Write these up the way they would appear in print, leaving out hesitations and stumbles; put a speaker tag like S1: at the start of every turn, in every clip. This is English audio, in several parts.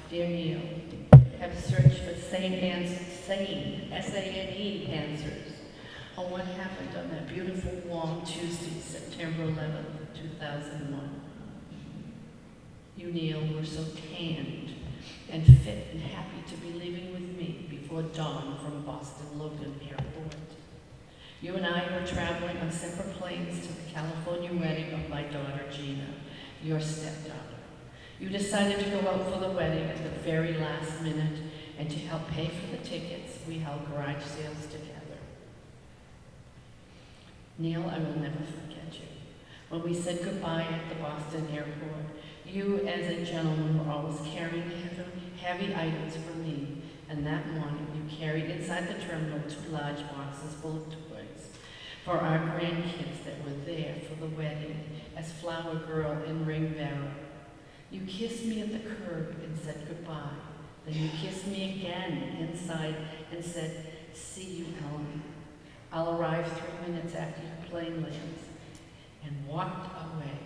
S1: Dear Neil, have searched for sane answers, S-A-N-E answers on what happened on that beautiful, warm Tuesday, September 11th, 2001. You, Neil, were so tanned and fit and happy to be leaving with me before dawn from Boston Logan Airport. You and I were traveling on separate planes to the California wedding of my daughter, Gina, your stepdaughter. You decided to go out for the wedding at the very last minute, and to help pay for the tickets, we held garage sales together. Neil, I will never forget you. When we said goodbye at the Boston airport, you, as a gentleman, were always carrying heavy items for me, and that morning you carried inside the terminal 2 large boxes full of toys for our grandkids that were there for the wedding as flower girl and ring bearer. You kissed me at the curb and said goodbye. Then you kissed me again inside and said, "See you, Ellen. I'll arrive 3 minutes after your plane lands," and walked away.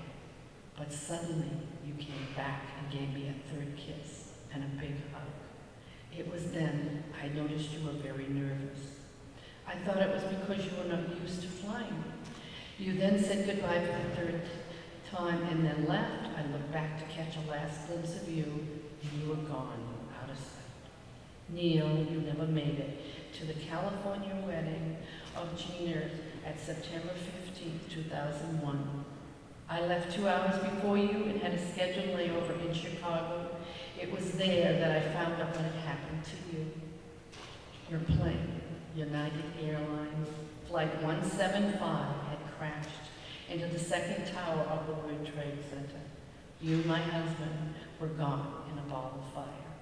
S1: But suddenly you came back and gave me a third kiss and a big hug. It was then I noticed you were very nervous. I thought it was because you were not used to flying. You then said goodbye for the third time and then left. I looked back to catch a last glimpse of you, and you were gone, out of sight. Neil, you never made it to the California wedding of Gina's at September 15th, 2001. I left 2 hours before you and had a scheduled layover in Chicago. It was there that I found out what had happened to you. Your plane, United Airlines, Flight 175, had crashed into the second tower of the World Trade Center. You, my husband, were gone in a ball of fire.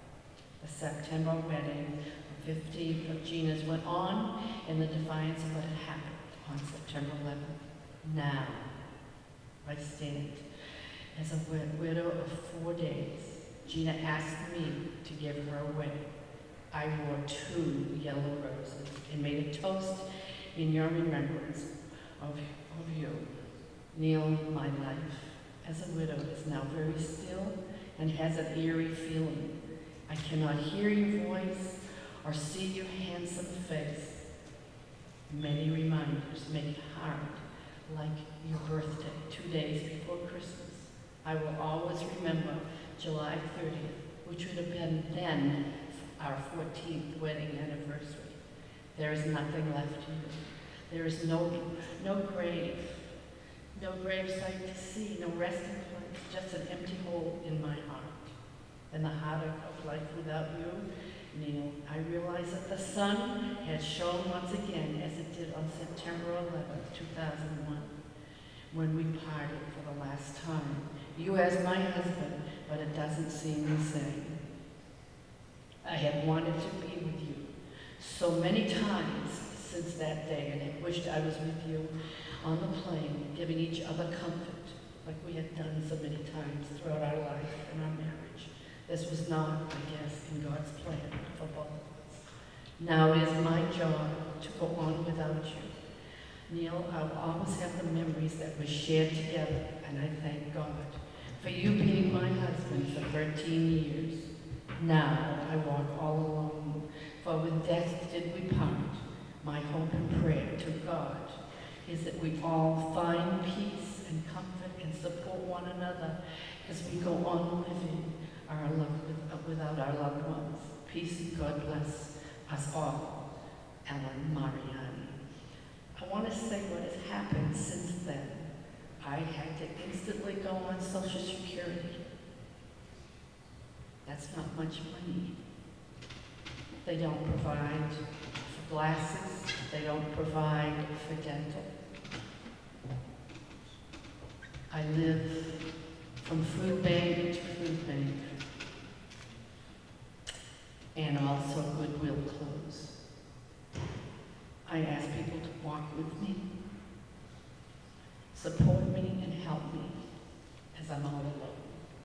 S1: The September wedding of 15th of Gina's went on in the defiance of what had happened on September 11th. Now, I stand as a widow of 4 days. Gina asked me to give her away. I wore 2 yellow roses and made a toast in your remembrance of you. Neil, my life as a widow is now very still and has an eerie feeling. I cannot hear your voice or see your handsome face. Many reminders make it hard, like your birthday, 2 days before Christmas. I will always remember July 30th, which would have been then our 14th wedding anniversary. There is nothing left here. There is no grave, no gravesite to see, no resting place, just an empty hole in my heart. In the heartache of life without you, Neil, I realize that the sun has shone once again as it did on September 11th, 2001, when we parted for the last time. You as my husband, but it doesn't seem the same. I had wanted to be with you so many times since that day, and I wished I was with you on the plane, giving each other comfort, like we had done so many times throughout our life and our marriage. This was not, I guess, in God's plan for both of us. Now it is my job to go on without you. Neil, I will always have the memories that we shared together, and I thank God for you being my husband for 13 years. Now I walk all alone, for with death did we part. My hope and prayer to God is that we all find peace and comfort and support one another as we go on living without our loved ones. Peace and God bless us all. Ellen Mariani. I want to say what has happened since then. I had to instantly go on Social Security. That's not much money. They don't provide for glasses. They don't provide for dental. I live from food bank to food bank, and also Goodwill clothes. I ask people to walk with me, support me, and help me as I'm all alone.